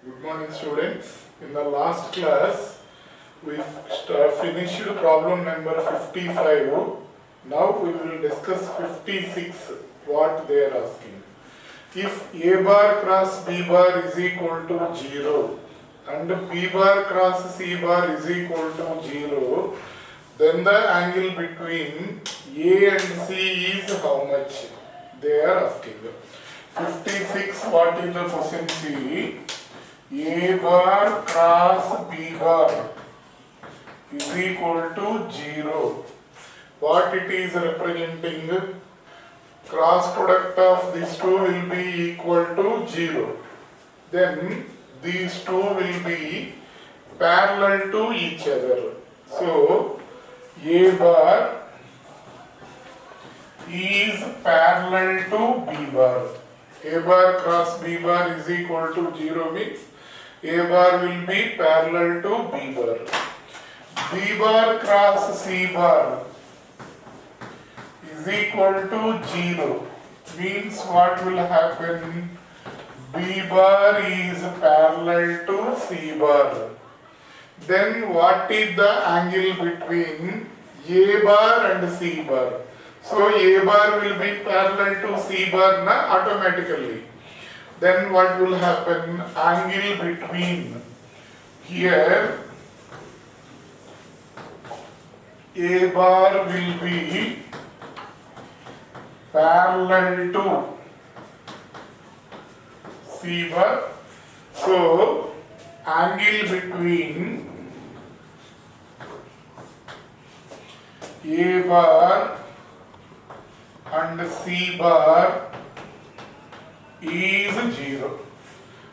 Good morning, students. In the last class, we finished problem number 55. Now we will discuss 56, what they are asking. If A bar cross B bar is equal to 0 and B bar cross C bar is equal to 0, then the angle between A and C is how much? They are asking. 56, what is the question C? A bar cross B bar is equal to 0. What it is representing? Cross product of these two will be equal to 0. Then these two will be parallel to each other. So A bar is parallel to B bar. A bar cross B bar is equal to 0 means A bar will be parallel to B bar. B bar cross C bar is equal to 0 means what will happen? B bar is parallel to C bar. Then what is the angle between A bar and C bar? So A bar will be parallel to C bar automatically. Then what will happen? Angle between here A bar will be parallel to C bar. So angle between A bar and C bar is 0.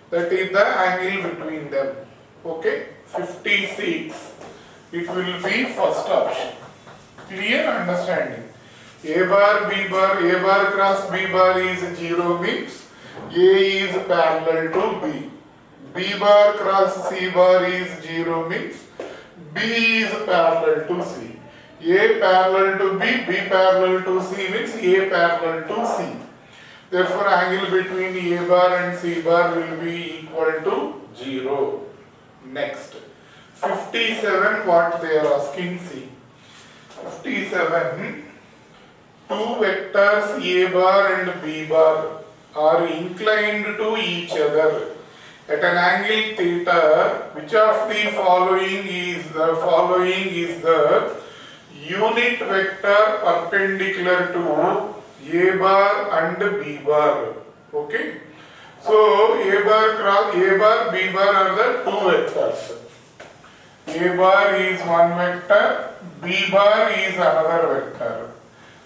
That is the angle between them. Okay, 56. It will be first option. Clear understanding? A bar, B bar, A bar cross B bar is 0 means A is parallel to B. B bar cross C bar is 0 means B is parallel to C. A parallel to B, B parallel to C means A parallel to C. Therefore, angle between A bar and C bar will be equal to 0. Next, 57, what they are asking, see. 57, two vectors A bar and B bar are inclined to each other at an angle theta. Which of the following is the unit vector perpendicular to A bar and B bar? Okay. So A bar, B bar are the two vectors. A bar is one vector, B bar is another vector.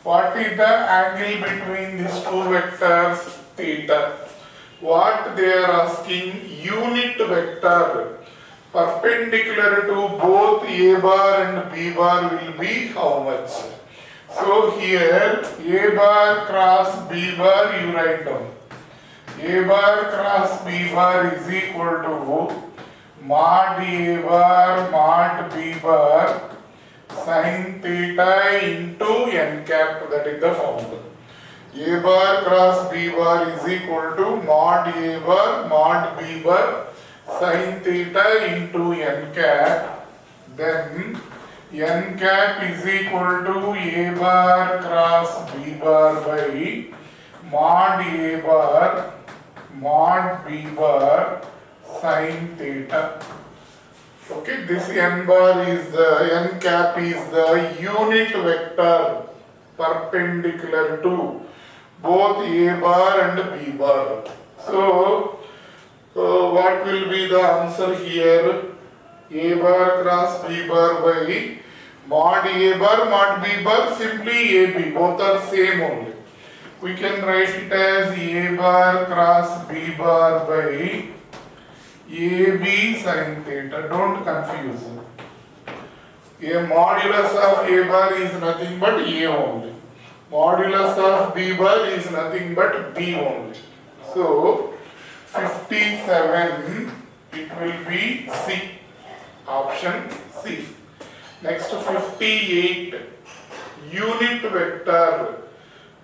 What is the angle between these two vectors? Theta. What they are asking? Unit vector perpendicular to both A bar and B bar will be how much? So here A bar cross B bar you write down. A bar cross B bar is equal to mod A bar mod B bar sin theta into n cap, that is the formula. A bar cross B bar is equal to mod A bar mod B bar sin theta into n cap. Then n cap is equal to A bar cross B bar by mod A bar mod B bar sin theta. Okay, this n bar is n cap is the unit vector perpendicular to both A bar and B bar. So what will be the answer here? A bar cross B bar by mod A bar mod B bar, simply AB, both are same only. We can write it as A bar cross B bar by AB sin theta. Don't confuse. A modulus of A bar is nothing but A only. Modulus of B bar is nothing but B only. So 57, it will be C. Option C. Next, 58, unit vector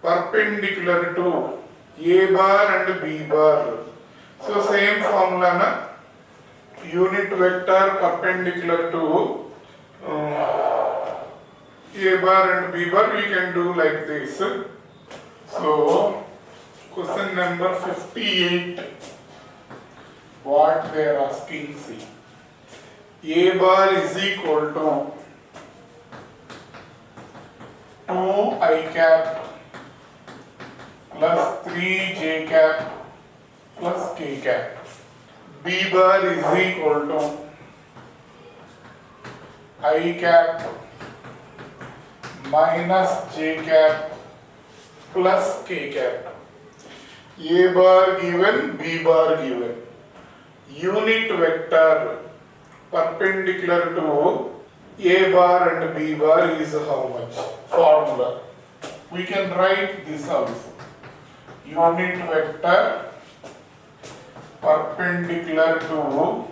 perpendicular to A bar and B bar. So same formula na. unit vector perpendicular to A bar and B bar, we can do like this. So, question number 58, what they are asking, see. A bar is equal to 2I cap plus 3J cap plus K cap. B bar is equal to I cap minus J cap plus K cap. A bar given, B bar given. Unit vector perpendicular to A bar and B bar is how much? Formula. We can write this also. Unit vector perpendicular to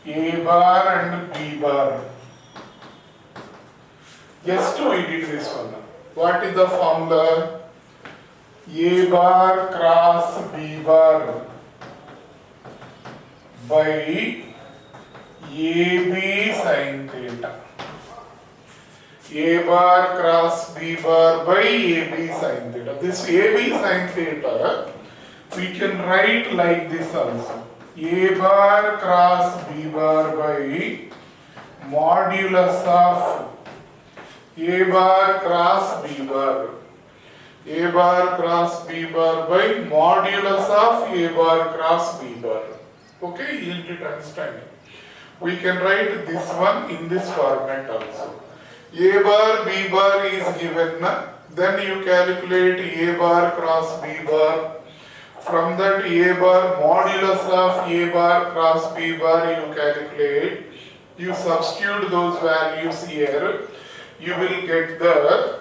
A bar and B bar. Just we did this one. What is the formula? A bar cross B bar by AB sin theta. A bar cross B bar by AB sin theta. This AB sin theta we can write like this also. A bar cross B bar by modulus of A bar cross B bar. A bar cross B bar by modulus of A bar cross B bar. Okay, you need to understand. We can write this one in this format also. A bar B bar is given, then you calculate A bar cross B bar. From that A bar modulus of A bar cross B bar you calculate. You substitute those values here. You will get the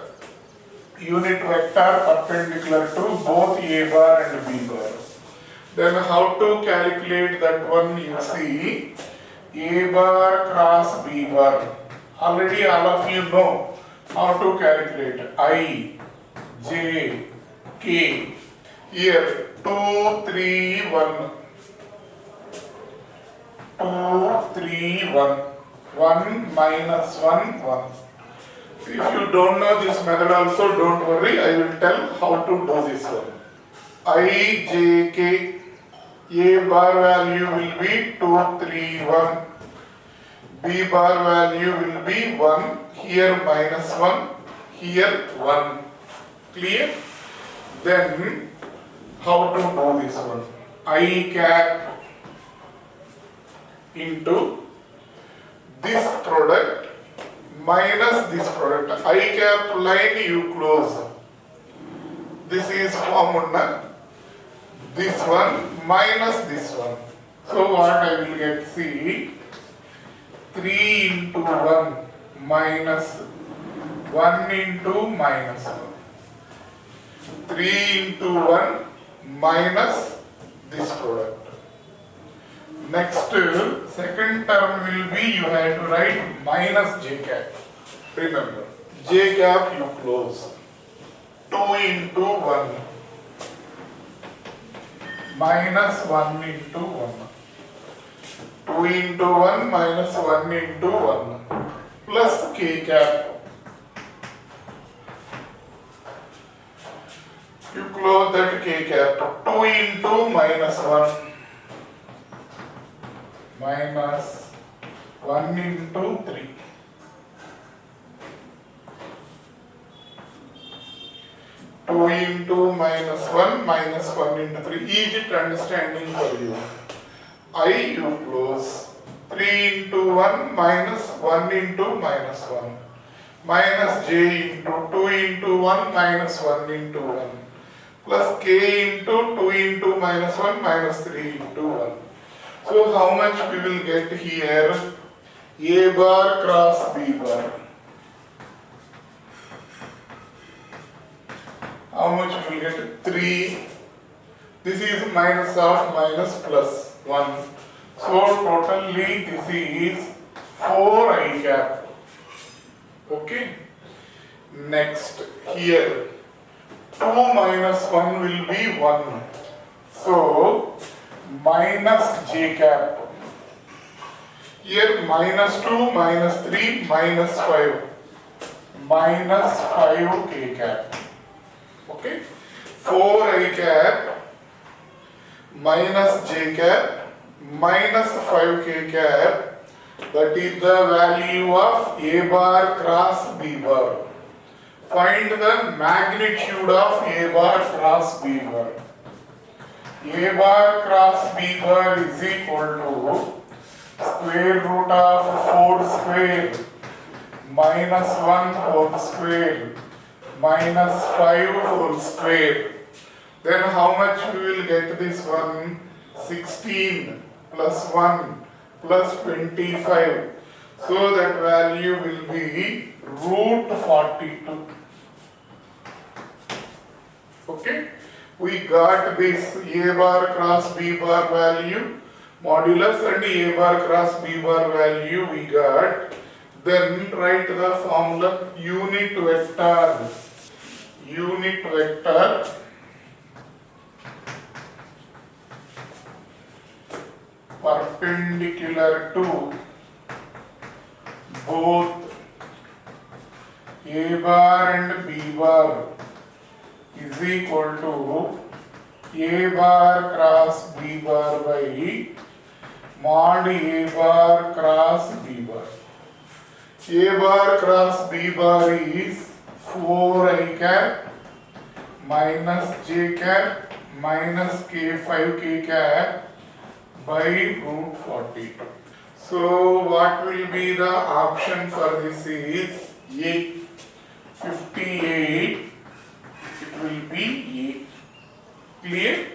unit vector perpendicular to both A bar and B bar. Then how to calculate that one, you see. A bar cross B bar. Already all of you know how to calculate. I, J, K. Here 2, 3, 1. 2, 3, 1. 1 minus 1, 1. If you don't know this method also, don't worry, I will tell how to do this one. I, J, K. A bar value will be 2, 3, 1. B bar value will be 1. Here minus 1. Here 1. Clear? Then how to do this one? I cap into this product minus this product. I cap line you close. This is formula. This one minus this one. So what I will get, see, 3 into 1 minus 1 into minus 1. 3 into 1 minus this product. Next, second term will be, you have to write minus J cap. Remember, J cap you close. 2 into 1 minus 1 into 1. 2 into 1 minus 1 into 1 plus K cap. You close that K cap. 2 into minus 1 minus 1 into 3. 2 into minus 1 into 3. Easy to understanding for you. I you close. 3 into 1 minus 1 into minus 1. Minus J into 2 into 1 minus 1 into 1. Plus K into 2 into minus 1 minus 3 into 1. So how much we will get here? A bar cross B bar. How much we will get? 3. This is minus of minus plus 1. So totally this is 4 I cap. Okay. Next here 2 minus 1 will be 1. So minus j cap. Here minus 2, minus 3, minus 5. Minus 5 k cap. Okay. 4 I cap minus j cap minus 5 k cap. That is the value of A bar cross B bar. Find the magnitude of A bar cross B bar. A bar cross B bar is equal to square root of 4 square minus 1 whole square minus 5 whole square. Then how much we will get this one? 16 plus 1 plus 25. So that value will be root 42. Okay. We got this A bar cross B bar value, modulus and A bar cross B bar value we got. Then write the formula unit vector. Unit vector perpendicular to both A bar and B bar is equal to A bar cross B bar by mod A bar cross B bar. A bar cross B bar is 4 I cap minus j cap minus k 5 k cap by root 42. So what will be the option for this is A. 58. It will be A. Clear?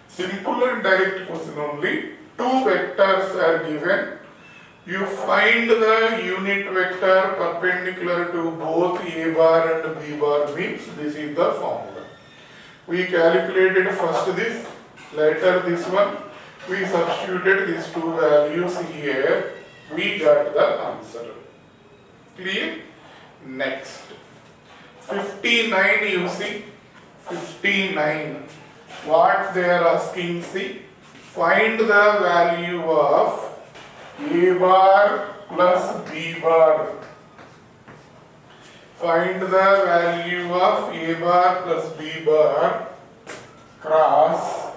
Simple and direct question only. Two vectors are given. You find the unit vector perpendicular to both A bar and B bar means this is the formula. We calculated first this, later this one. We substituted these two values here. We got the answer. Clear? Next. 59 you see. 59. What they are asking, see. Find the value of A bar plus B bar. Find the value of A bar plus B bar cross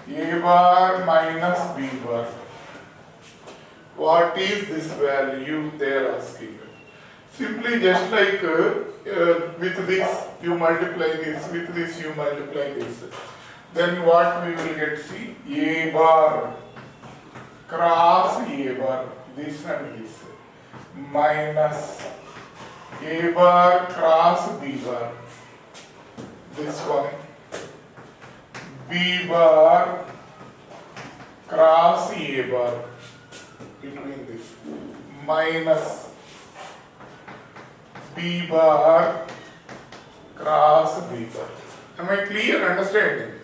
A bar minus B bar. What is this value they are asking? Simply just like with this you multiply this, with this you multiply this. Then what we will get, see, A bar cross A bar, this and this, minus A bar cross B bar, this one, B bar cross A bar, between this, minus B bar cross B bar. Am I clear? Understanding?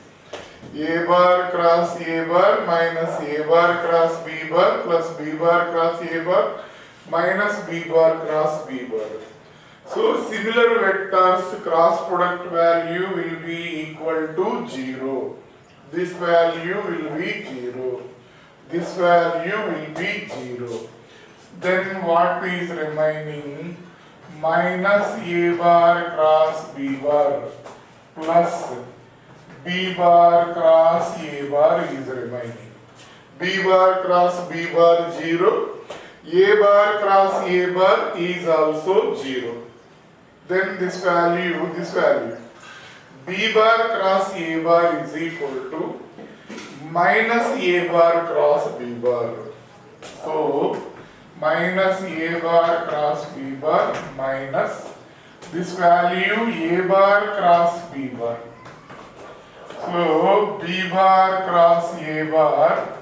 A bar cross A bar minus A bar cross B bar plus B bar cross A bar minus B bar cross B bar. So similar vectors cross product value will be equal to 0. This value will be 0. This value will be 0. Then what is remaining? Minus A bar cross B bar plus B bar cross A bar is remaining. B bar cross B bar 0. A bar cross A bar is also 0. Then this value, B bar cross A bar is equal to minus A bar cross B bar. So minus A bar cross B bar minus this value A bar cross B bar. So B bar cross A bar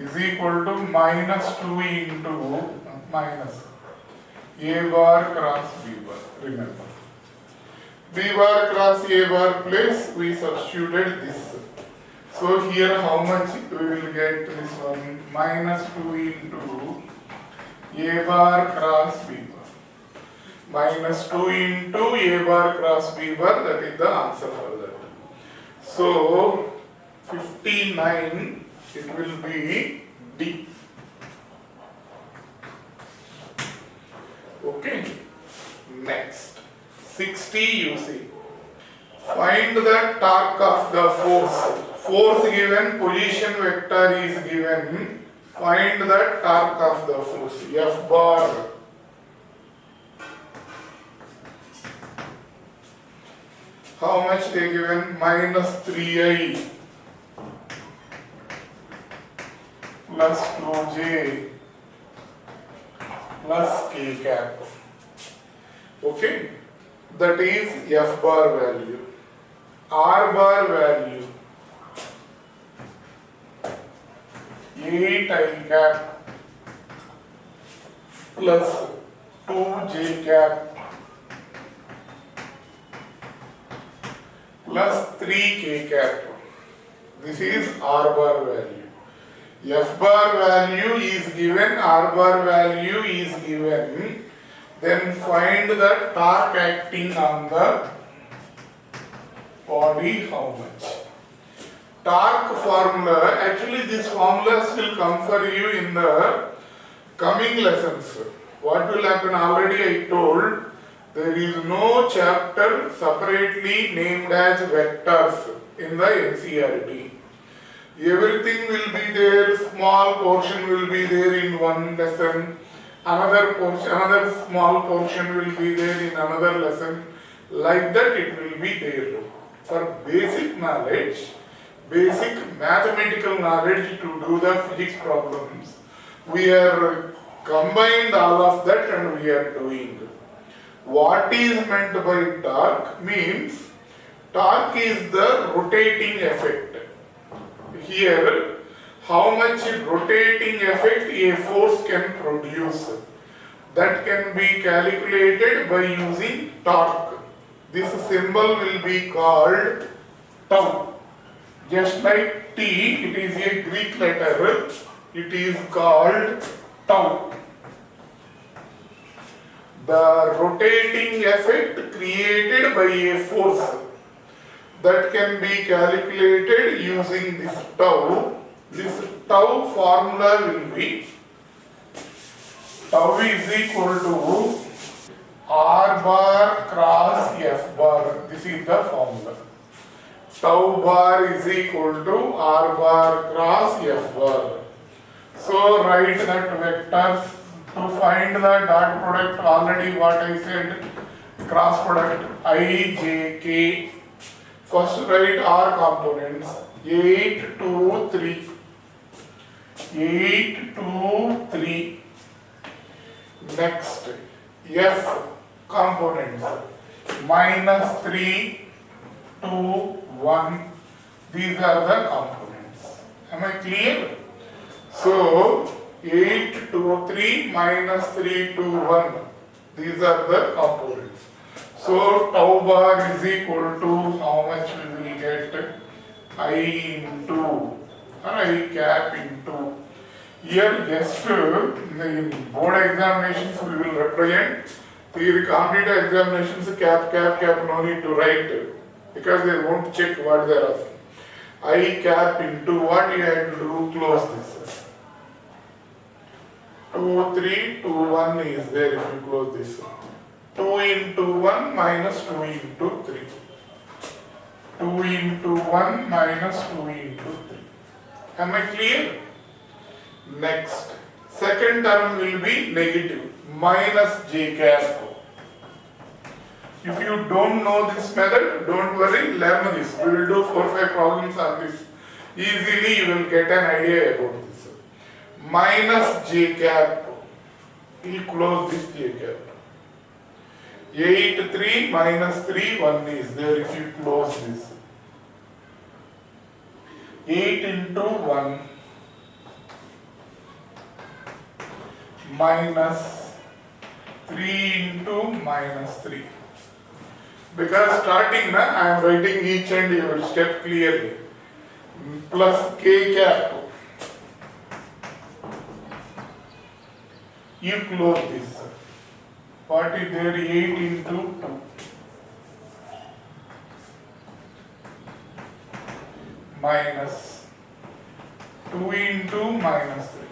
is equal to minus 2 into minus A bar cross B bar. Remember, B bar cross A bar place we substituted this. So here how much we will get this one? Minus 2 into A bar cross B bar. Minus 2 into A bar cross B bar, that is the answer for that. So 59, it will be D. Okay. Next, 60 you see. Find the torque of the force. Force given, position vector is given. Find the torque of the force. F bar. How much they given? Minus 3I plus 2J plus K cap. Okay, that is F bar value. R bar value 8 I cap plus 2J cap plus 3K cap. This is R bar value. F bar value is given, R bar value is given. Then find the torque acting on the body, how much. Torque formula, actually these formulas will come for you in the coming lessons. What will happen, already I told, there is no chapter separately named as vectors in the NCERT. Everything will be there, small portion will be there in one lesson, another portion, another small portion will be there in another lesson. Like that it will be there. For basic knowledge, basic mathematical knowledge to do the physics problems, we are combined all of that and we are doing. What is meant by torque means, torque is the rotating effect. Here, how much rotating effect a force can produce, that can be calculated by using torque. This symbol will be called tau. Just like T, it is a Greek letter, it is called tau. The rotating effect created by a force, that can be calculated using this tau. This tau formula will be, tau is equal to R bar cross F bar. This is the formula. Tau bar is equal to R bar cross F bar. So write that vectors. To find the dot product, already what I said, cross product I, J, K. First write R components, 8, 2, 3. 8, 2, 3. Next, F components, minus 3, 2, 1. These are the components. Am I clear? So, 8, 2, 3, minus 3, 2, 1. These are the components. So, tau bar is equal to how much we will get? I into, or I cap into. Here, just in board examinations we will represent. The competitive examinations, cap, no need to write because they won't check what they are asking. I cap into, what you have to do? Close this. 2, 3, 2, 1 is there if you close this. 2 into 1 minus 2 into 3. 2 into 1 minus 2 into 3. Am I clear? Next, second term will be negative, minus j cap. If you don't know this method, don't worry, learn this. We will do 4-5 problems on this. Easily you will get an idea about this. Minus j cap. You close this j cap. 8, 3 minus 3, 1 is there if you close this. 8 into 1 minus 3 into minus 3. Because starting now, I am writing each and every step clearly. Plus k cap. You close this. What is there? 8 into 2. minus 2 into minus 3.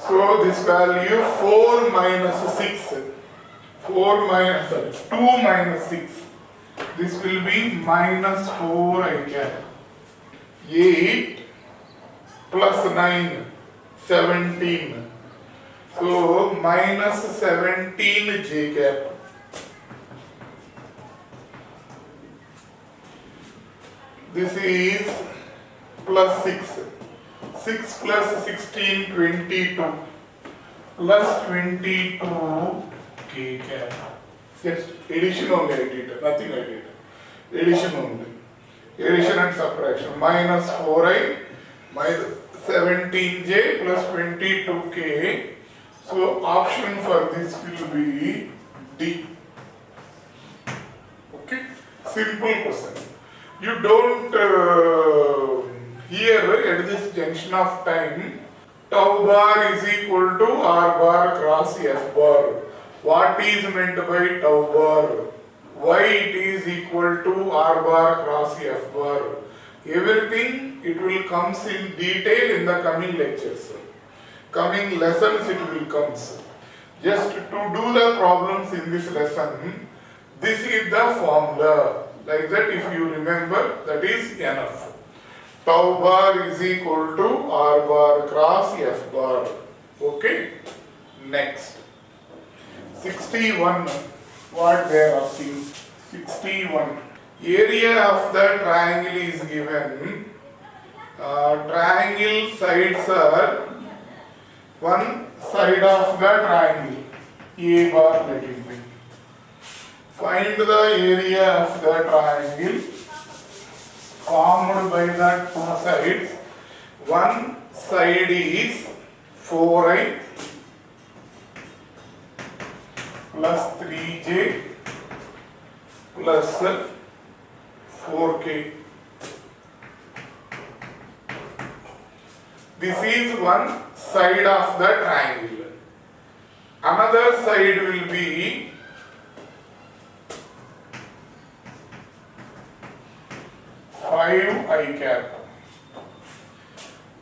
So this value 4 minus 6. 4 minus, sorry, 2 minus 6. This will be minus 4 I cap. 8 plus 9, 17. So minus 17 j cap. This is plus 6. 6 plus 16, 22. Plus 22 k cap. Just addition only I did, nothing I did. Addition only. Addition and subtraction. Minus 4i minus 17j plus 22k. So option for this will be D. Okay? Simple question. You don't here at this junction of time, tau bar is equal to R bar cross F bar. What is meant by tau bar? Why it is equal to R bar cross F bar? Everything it will comes in detail in the coming lectures. Coming lessons it will comes. Just to do the problems in this lesson, this is the formula. Like that, if you remember, that is enough. Tau bar is equal to R bar cross F bar. Okay? Next. 61. What they are asking? 61. Area of the triangle is given. Triangle sides are one side of the triangle. A bar let it be. Find the area of the triangle formed by the two sides. One side is 4i plus 3j plus 4k. This is one side of the triangle. Another side will be 5i cap.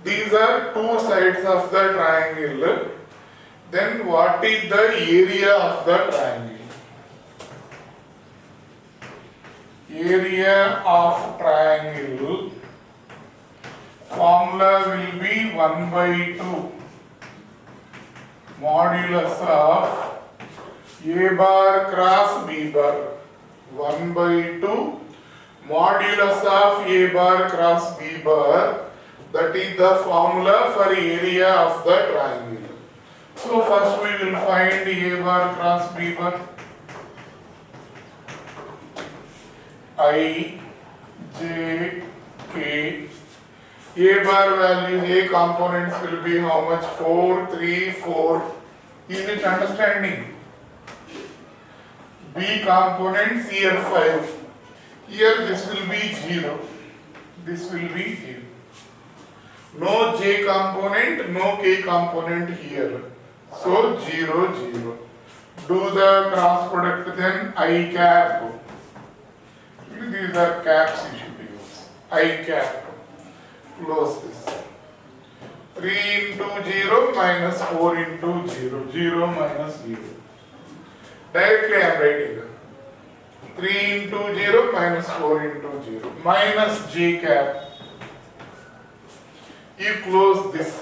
These are two sides of the triangle. Then what is the area of the triangle? Area of triangle formula will be 1 by 2 modulus of A bar cross B bar. 1 by 2 modulus of A bar cross B bar. That is the formula for area of the triangle. So first we will find A bar cross B bar. I, J, K. A bar value, A components will be how much? 4, 3, 4. Is it understanding? B components here 5. Here this will be 0. This will be 0. No J component, no K component here. So 0, 0. Do the cross product, then I cap. These are caps you should use. I cap. Close this. 3 into 0 minus 4 into 0. 0 minus 0. Directly I am writing. 3 into 0 minus 4 into 0. Minus J cap. You close this.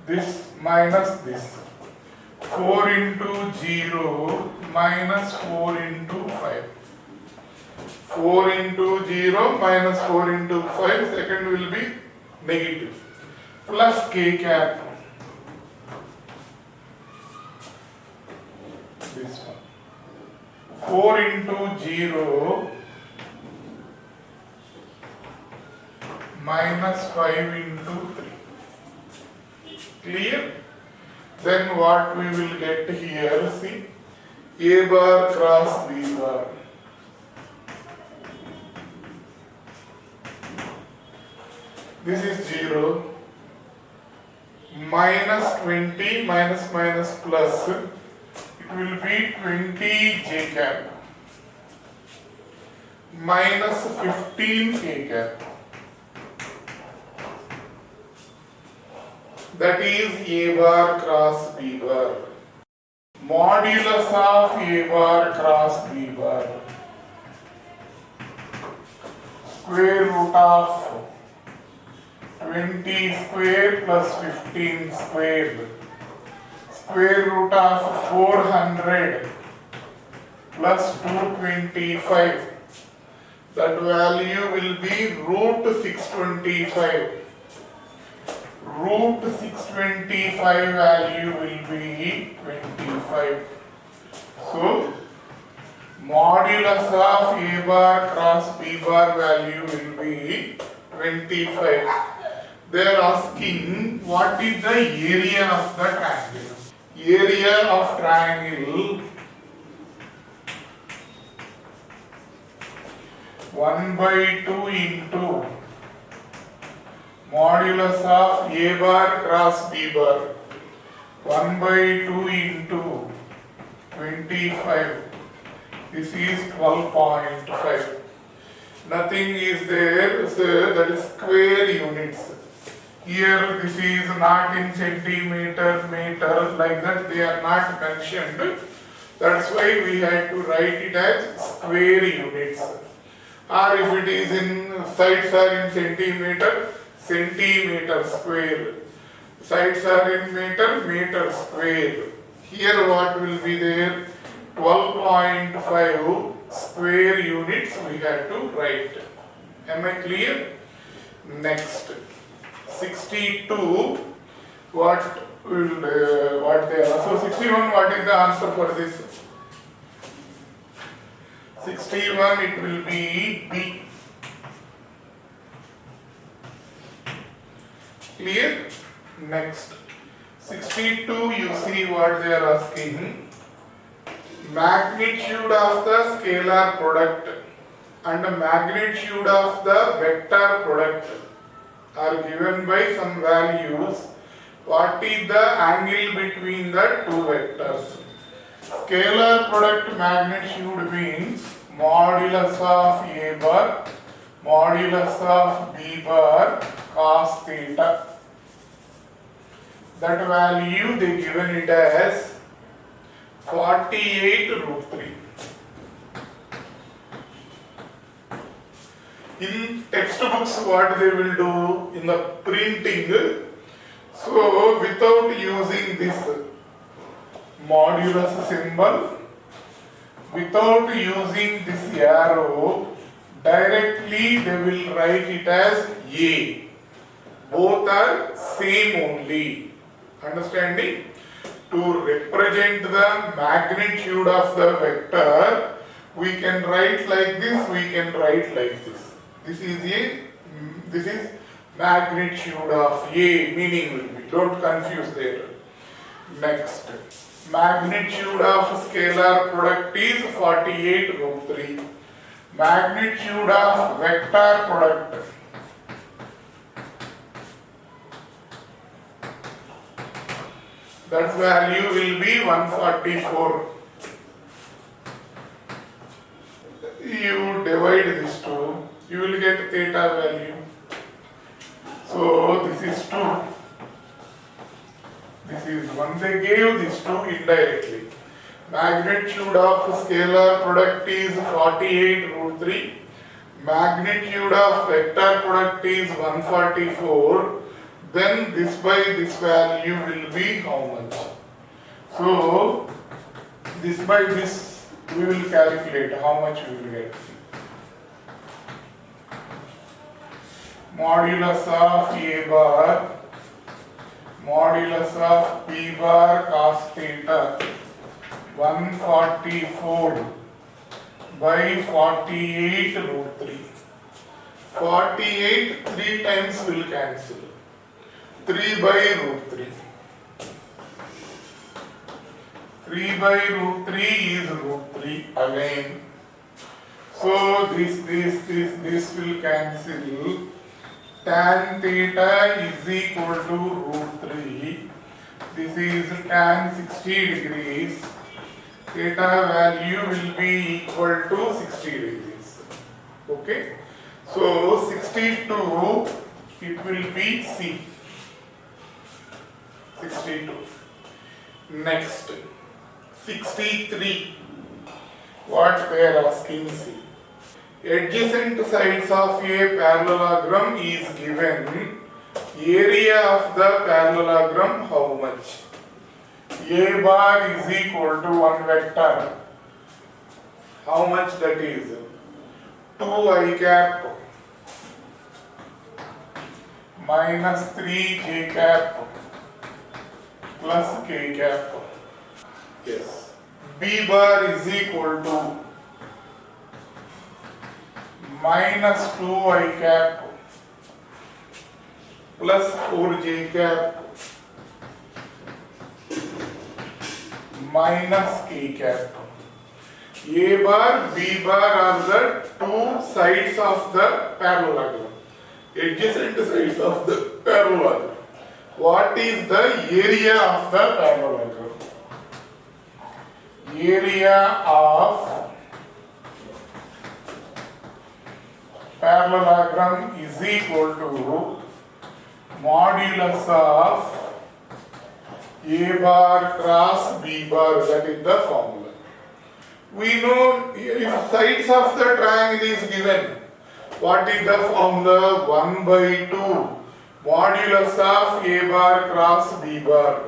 This minus this. 4 into 0 minus 4 into 5. 4 into 0 minus 4 into 5, second will be negative. Plus K cap. This one. 4 into 0 minus 5 into 3. Clear? Then what we will get here, see, A bar cross B bar. This is 0. Minus 20 minus minus plus. It will be 20 J cap. minus 15 k cap. That is A bar cross B bar. Modulus of A bar cross B bar. Square root of 20 square plus 15 square. Square root of 400 plus 225. That value will be root 625. Root 625 value will be 25. So, modulus of A bar cross B bar value will be 25. They are asking what is the area of the triangle. Area of triangle 1/2 into modulus of A bar cross B bar. 1/2 into 25. This is 12.5. Nothing is there, so that is square units. Here this is not in centimeter, meter, like that they are not mentioned. That's why we had to write it as square units. Or if it is in sides are in centimeter, centimeter square. Sides are in meter, meter square. Here what will be there? 12.5 square units we have to write. Am I clear? Next, 62. What they are? So 61. What is the answer for this? 61. It will be B. Clear? Next, 62. You see what they are asking. Magnitude of the scalar product and the magnitude of the vector product are given by some values. What is the angle between the two vectors? Scalar product magnitude means modulus of A bar, modulus of B bar cos theta. That value they given it as 48 root 3. In textbooks what they will do in the printing, so without using this modulus symbol, without using this arrow, directly they will write it as A. Both are same only. Understanding? To represent the magnitude of the vector, we can write like this, we can write like this. This is magnitude of A, meaning will be. Don't confuse there. Next, magnitude of scalar product is 48 root 3. Magnitude of vector product that value will be 144. You divide this two, you will get theta value. So this is 2. This is 1. They gave this 2 indirectly. Magnitude of scalar product is 48 root 3. Magnitude of vector product is 144. Then this by this value will be how much? So this by this we will calculate how much we will get. Modulus of A bar, modulus of B bar cos theta, 144 by 48 root 3. 48 3 times will cancel. 3 by root 3. 3 by root 3 is root 3 again. So this will cancel. Tan theta is equal to root 3. This is tan 60 degrees. Theta value will be equal to 60 degrees. Okay. So 62, it will be C. 62. Next, 63. What they are asking, see. Adjacent sides of a parallelogram is given. Area of the parallelogram, how much? A bar is equal to one vector. How much that is? 2 I cap minus 3 j cap plus k cap. Yes. B bar is equal to minus 2 I cap plus 4 j cap minus k cap. A bar, B bar are the two sides of the parallelogram, adjacent sides of the parallelogram. What is the area of the parallelogram? Area of parallelogram is equal to modulus of A bar cross B bar, that is the formula. We know if sides of the triangle is given, what is the formula? 1 by 2 modulus of A bar cross B bar.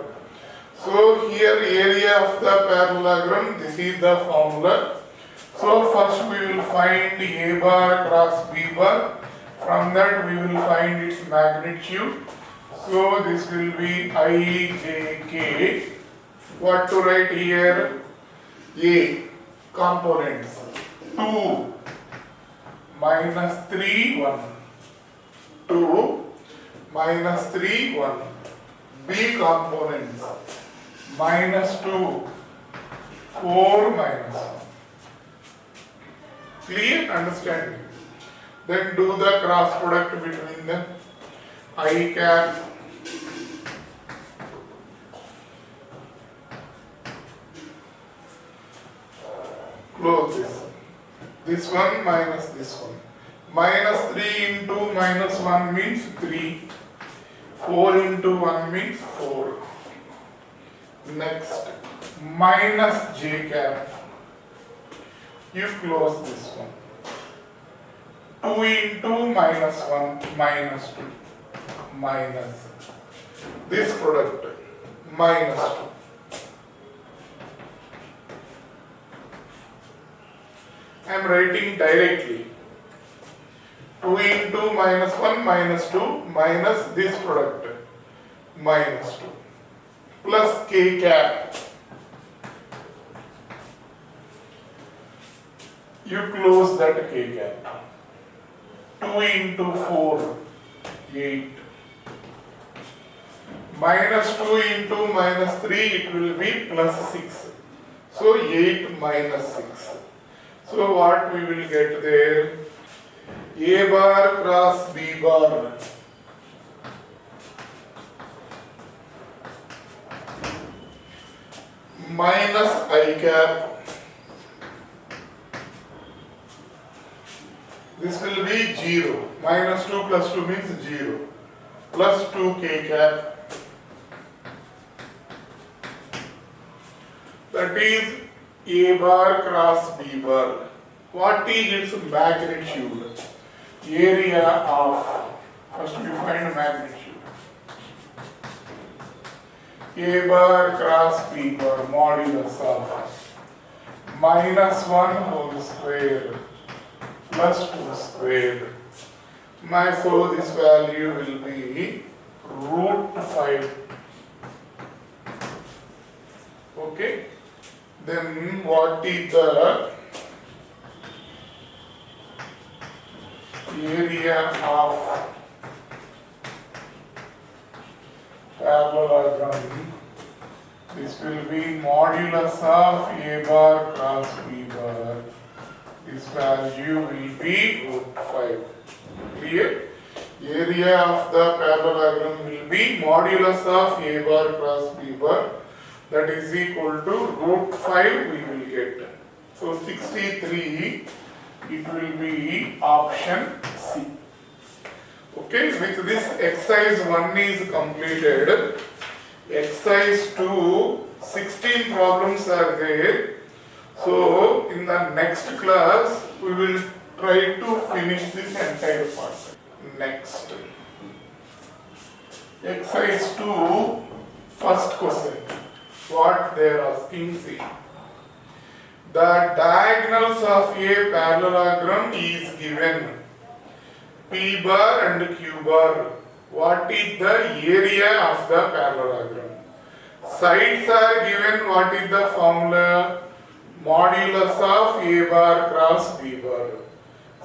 So here area of the parallelogram, this is the formula. So first we will find A bar cross B bar. From that we will find its magnitude. So this will be IJK. What to write here? A components 2 minus 3 1. 2 minus 3 1. B components minus 2 4 minus 1. Clear? Understanding? Then do the cross product between them. I cap close this. This one minus this one. Minus 3 into minus 1 means 3. 4 into 1 means 4. Next, minus j cap. You close this one. 2 into minus 1 minus 2 minus this product minus 2. I am writing directly. 2 into minus 1 minus 2 minus this product minus 2 plus k cap. You close that k cap. 2 into 4 8 minus 2 into minus 3, it will be plus 6. So 8 minus 6. So what we will get there? A bar cross B bar minus I cap. This will be 0. Minus 2 plus 2 means 0. Plus 2 k cap. That is A bar cross B bar. What is its magnitude? Area of, first we find magnitude. A bar cross B bar modulus of minus 1 whole square plus 2 square. So this value will be root 5. Okay. Then what is the area of parallelogram? This will be modulus of A bar cross B bar. This value will be root 5. Clear? Area of the parallelogram will be modulus of A bar cross B bar. That is equal to root 5 we will get. So 63 It will be option C. Okay, with this exercise 1 is completed. Exercise 2, 16 problems are there. So, in the next class, we will try to finish this entire part. Next. Exercise 2, first question. What they are asking, see. The diagonals of a parallelogram is given. P bar and Q bar. What is the area of the parallelogram? Sides are given. What is the formula? Modulus of A bar cross B bar.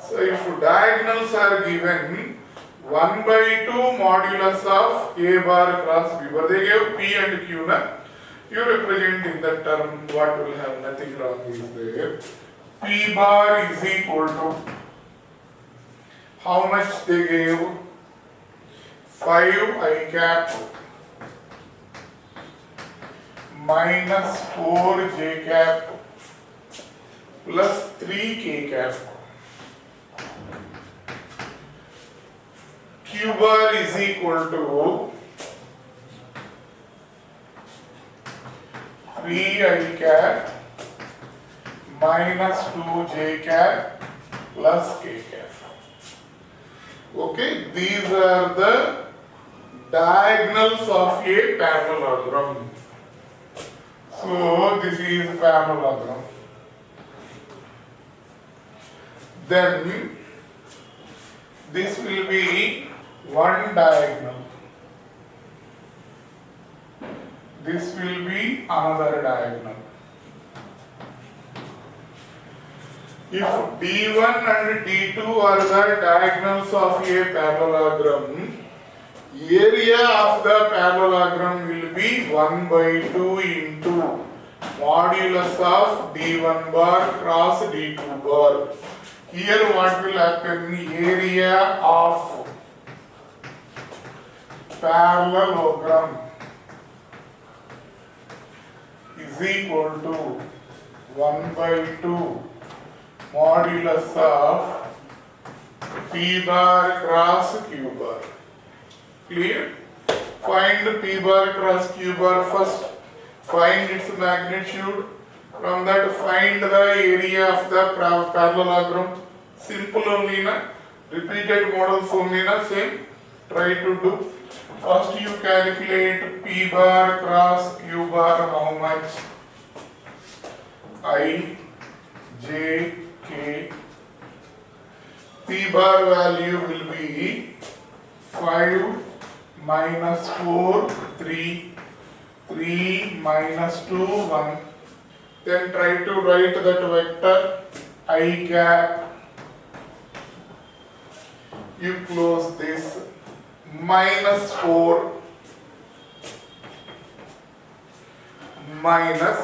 So if diagonals are given, 1 by 2 modulus of A bar cross B bar. They gave P and Q. Na? You represent in that term, what will have, nothing wrong is there. P bar is equal to, how much they gave? 5 I cap minus 4 j cap plus 3 k cap. Q bar is equal to 3 I cap minus 2 j cap plus k cap. Okay, these are the diagonals of a parallelogram. So this is parallelogram. Then this will be one diagonal. This will be another diagonal. If D1 and D2 are the diagonals of a parallelogram, area of the parallelogram will be 1 by 2 into modulus of D1 bar cross D2 bar. Here what will happen? Area of parallelogram is equal to 1 by 2 modulus of P bar cross Q bar. Clear? Find P bar cross Q bar first. Find its magnitude. From that, find the area of the parallelogram. Simple only, na? Repeated models only, na? Same. Try to do. First you calculate P bar cross Q bar, how much? I, J, K. P bar value will be 5 minus 4, 3, 3 minus 2, 1. Then try to write that vector I cap. You close this. Minus 4 minus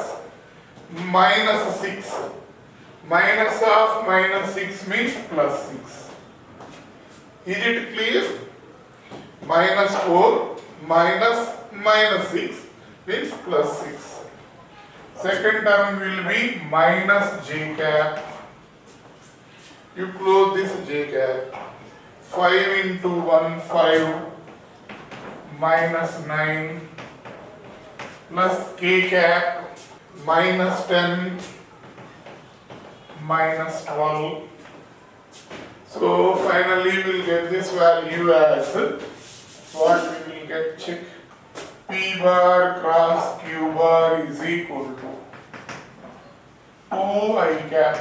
6. Minus of minus 6 means plus 6. Is it clear? Minus 4 minus 6 means plus 6. Second term will be minus j cap. You close this j cap. 5 into 1, 5 minus 9 plus k cap minus 10 minus 12. So finally we will get this value as what we will get, check. P bar cross Q bar is equal to 2 I cap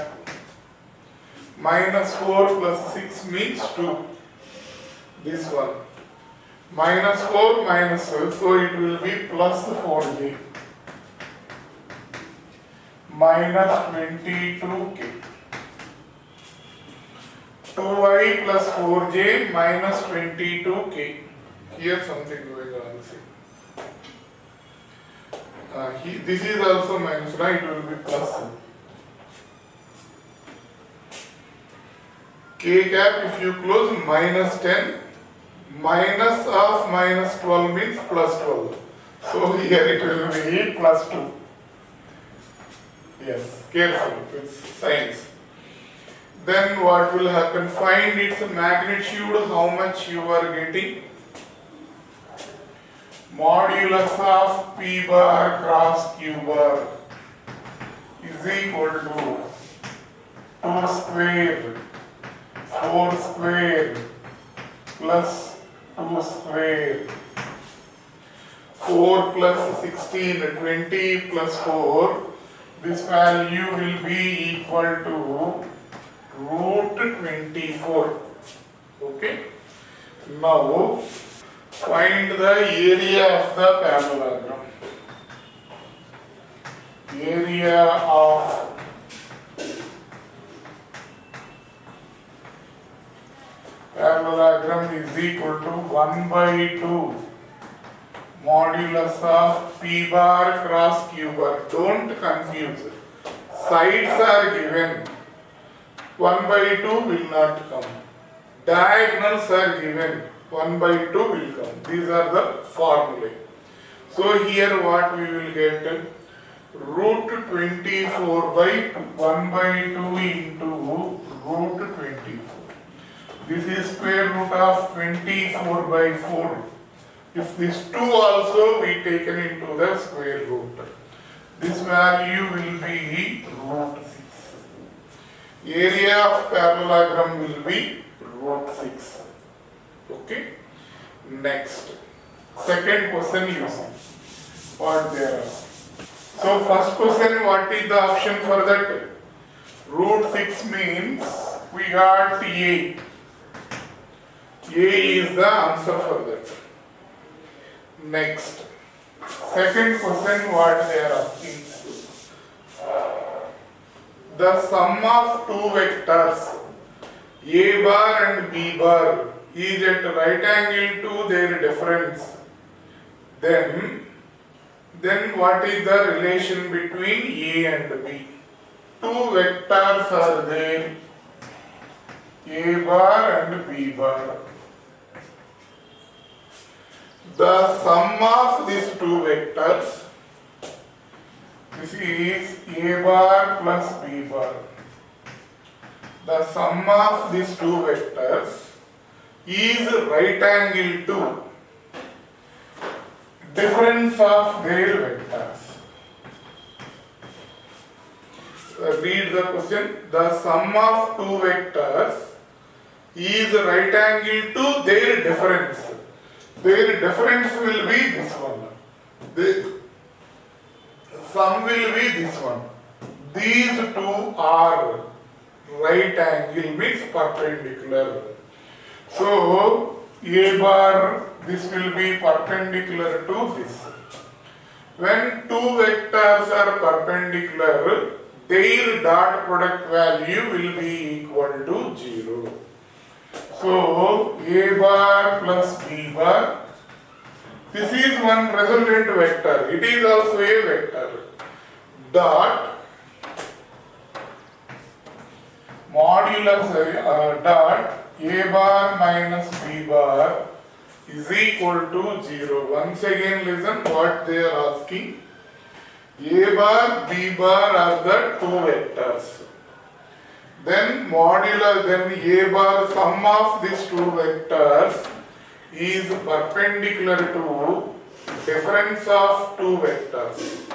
minus 4 plus 6 means 2. This one. Minus 4 minus 12, so it will be plus 4j. Minus 22k. 2i plus 4j minus 22k. Here something going on. This is also minus, right? It will be plus. K cap, if you close, minus 10. Minus of minus 12 means plus 12. So here it will be plus 2. Yes, careful with signs. Then what will happen? Find its magnitude, how much you are getting. Modulus of P bar cross Q bar is equal to 2 square, 4 square plus 2 square. 4 plus 16, 20 plus 4. This value will be equal to root 24. Okay. Now find the area of the parallelogram. Area of parallelogram is equal to 1 by 2 modulus of P bar cross Q bar. Don't confuse. Sides are given. 1 by 2 will not come. Diagonals are given. 1 by 2 will come. These are the formulae. So here what we will get? Root 24 by 1 by 2 into root 24. This is square root of 24 by 4. If this 2 also be taken into the square root, this value will be root 6. Area of parallelogram will be root 6. Okay. Next. Second question you see. What they are asking. So first question, what is the option for that? Root 6 means we got A. A is the answer for that. Next. Second question, what they are asking. The sum of two vectors A bar and B bar is at right angle to their difference. Then what is the relation between A and B? Two vectors are there, A bar and B bar. The sum of these two vectors, this is A bar plus B bar. The sum of these two vectors is right angle to difference of their vectors. Read the question. The sum of two vectors is right angle to their difference. Their difference will be this one. The sum will be this one. These two are right angle, means perpendicular. So A bar, this will be perpendicular to this. When two vectors are perpendicular, their dot product value will be equal to 0. So A bar plus B bar, this is one resultant vector. It is also a vector. Dot modulus dot A bar minus B bar is equal to 0. Once again listen what they are asking. A bar, B bar are the two vectors. Then modulus, then A bar, sum of these two vectors is perpendicular to difference of two vectors.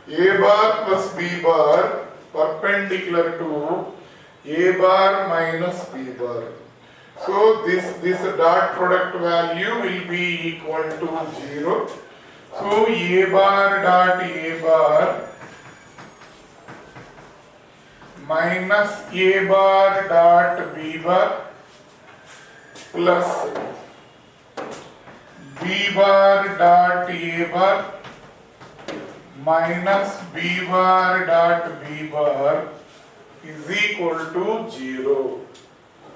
A bar plus B bar perpendicular to A bar minus B bar. So this dot product value will be equal to 0. So A bar dot A bar minus A bar dot B bar plus B bar dot A bar minus B bar dot B bar is equal to 0.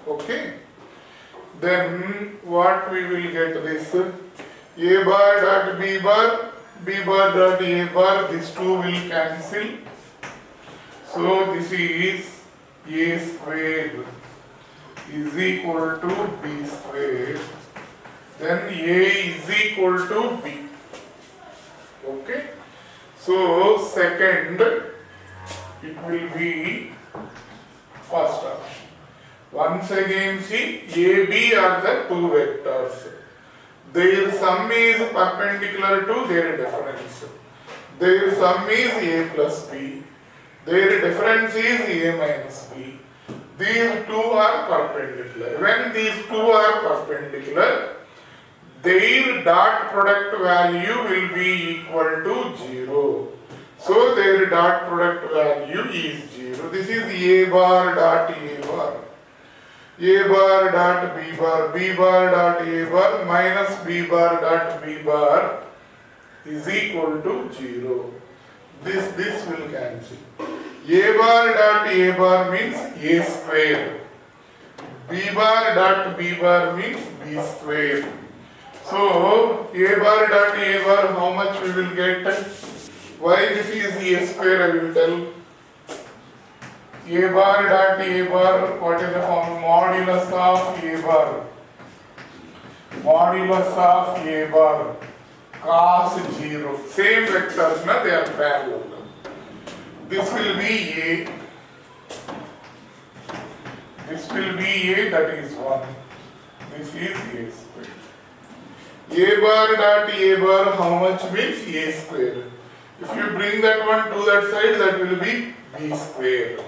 Okay. Then what we will get this? A bar dot B bar, B bar dot A bar, these two will cancel. So this is A squared is equal to B squared. Then A is equal to B. Okay. So second, it will be first option. Once again see, AB are the two vectors. Their sum is perpendicular to their difference. Their sum is A plus B. Their difference is A minus B. These two are perpendicular. When these two are perpendicular, their dot product value will be equal to 0. So their dot product value is 0. This is A bar dot A bar. A bar dot B bar, B bar dot A bar minus B bar dot B bar is equal to 0. This will cancel. A bar dot A bar means A square. B bar dot B bar means B square. So A bar dot A bar, how much we will get? Why this is A square, I will tell. A bar dot A bar, what is the form? Modulus of A bar. Modulus of A bar cos 0. Same vectors, na, they are parallel. This will be A. This will be A, that is 1. This is A square. A bar dot A bar, how much means A square? If you bring that one to that side, that will be B square.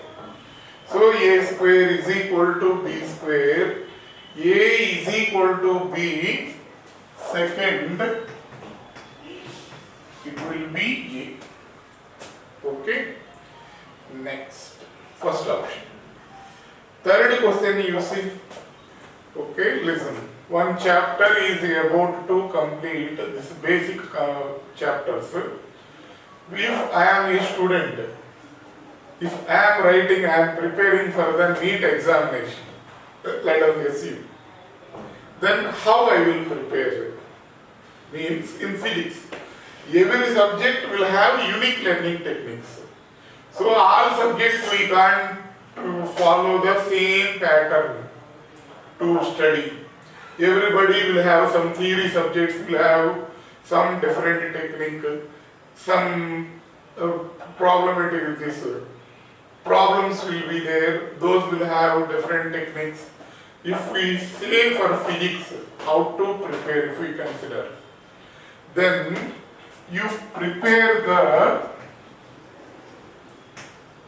So A square is equal to B square. A is equal to B. Second, it will be A. Okay. Next, first option. Third question you see. Okay, listen. One chapter is about to complete this basic chapters. If I am a student, if I am writing, I am preparing for the NEET examination, let us assume, then how I will prepare? Means in physics, every subject will have unique learning techniques. So all subjects we can't follow the same pattern to study. Everybody will have some theory subjects, will have some different technique, some problematic with this. Problems will be there, those will have different techniques. If we say for physics, how to prepare, if we consider, then you prepare the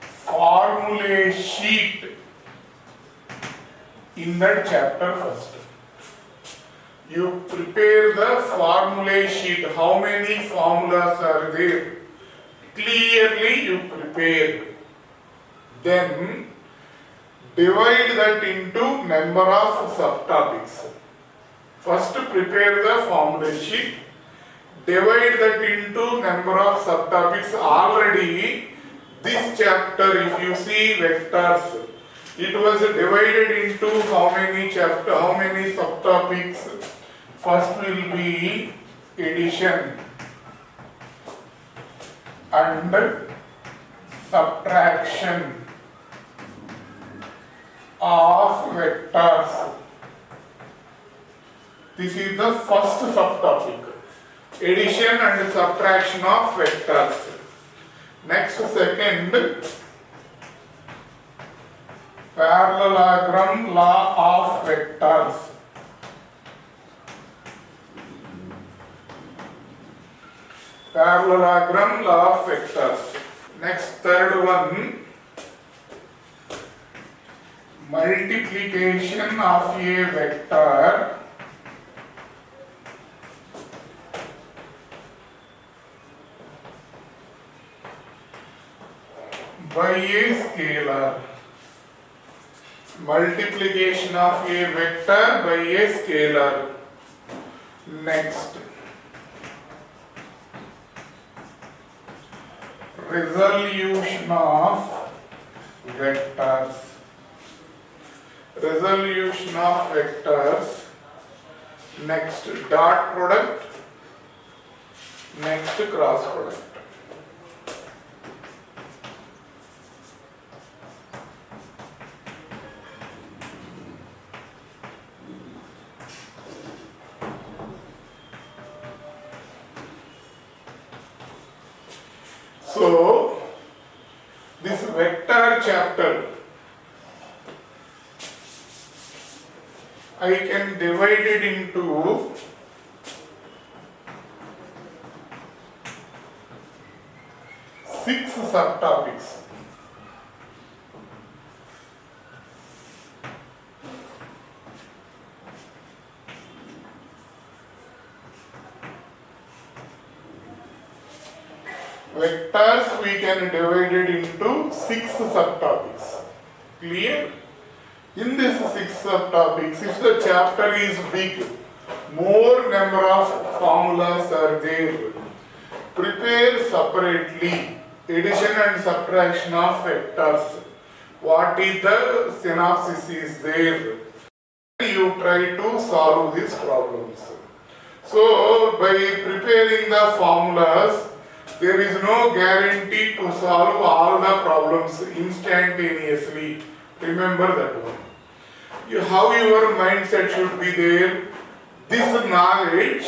formula sheet in that chapter first. You prepare the formula sheet, how many formulas are there, clearly you prepare. Then divide that into number of subtopics. First prepare the formula sheet, divide that into number of subtopics. Already this chapter, if you see vectors, it was divided into how many subtopics. First will be addition and subtraction of vectors. This is the first subtopic, addition and subtraction of vectors. Next, second, parallelogram law of vectors. Parallelogram law of vectors. Next, third one, multiplication of a vector by a scalar. Multiplication of a vector by a scalar. Next, resolution of vectors. Resolution of vectors. Next, dot product. Next, cross product. So, this vector chapter I can divide it into six subtopics. Vectors we can divide it into six subtopics. Clear? In these six subtopics, if the chapter is big, more number of formulas are there. Prepare separately addition and subtraction of vectors. What is the synopsis is there? You try to solve these problems. So, by preparing the formulas, there is no guarantee to solve all the problems instantaneously. Remember that one. How your mindset should be there. This knowledge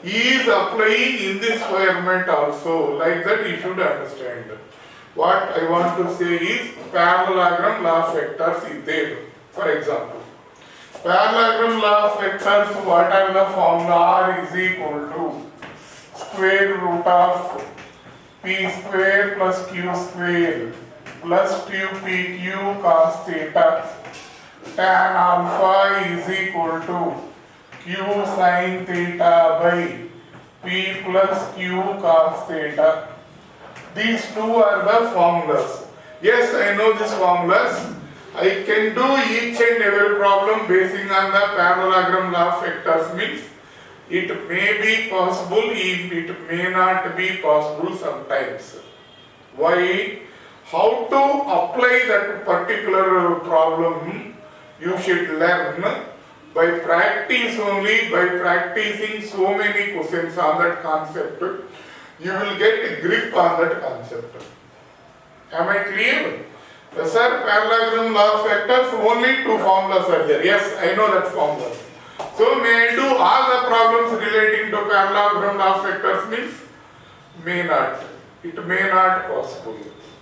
is applying in this environment also. Like that you should understand. What I want to say is parallelogram law of vectors is there. For example, parallelogram law of vectors, what are the formula? R is equal to square root of p square plus q square plus 2pq cos theta. Tan alpha is equal to q sin theta by p plus q cos theta. These two are the formulas. Yes, I know these formulas. I can do each and every problem basing on the parallelogram law of vectors. Means it may be possible, it may not be possible sometimes. Why? How to apply that particular problem you should learn by practice only. By practicing so many questions on that concept, you will get a grip on that concept. Am I clear? Sir, parallelogram law of vectors, only two formulas are there. Yes, I know that formula. So may I do all the problems relating to parallelogram law of vectors? Means may not. It may not possible.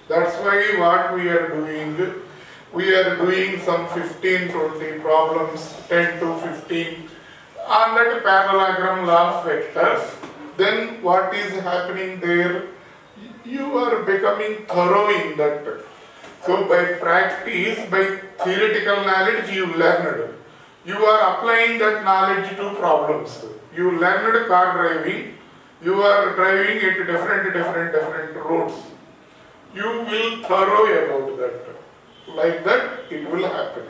That's why what we are doing some 15-20 problems, 10 to 15 on that parallelogram law of vectors. Then what is happening there? You are becoming thorough in that. So by practice, by theoretical knowledge you learned. You are applying that knowledge to problems. You learned car driving. You are driving at different roads. You will thorough about that. Like that it will happen.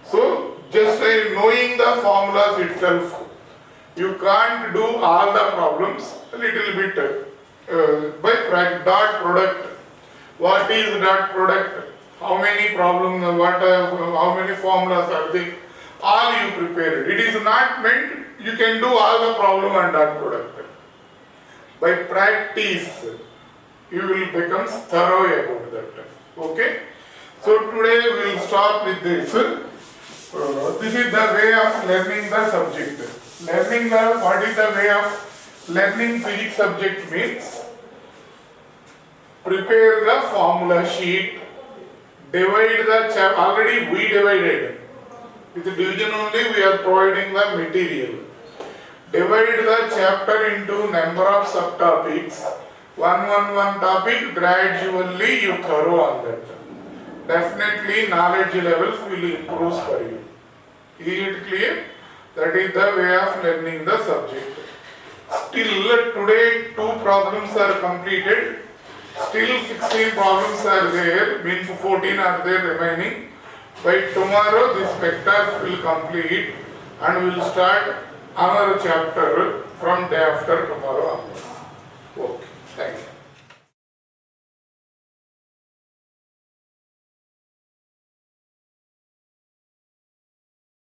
So just by knowing the formulas itself, you can't do all the problems. A little bit by dot product. What is dot product? How many problems? How many formulas are there? All you prepared. It is not meant you can do all the problem and dot product. By practice, you will become thorough about that. Okay? So today we will start with this. This is the way of learning the subject. What is the way of learning physics subject means? Prepare the formula sheet, divide the chapter. Already we divided. With division only we are providing the material. Divide the chapter into number of subtopics. One topic, gradually you thorough on that. Definitely knowledge levels will improve for you. Is it clear? That is the way of learning the subject. Still today 2 problems are completed. Still 16 problems are there, means 14 are there remaining. By tomorrow this vectors will complete and we will start another chapter from day after tomorrow onwards. Okay.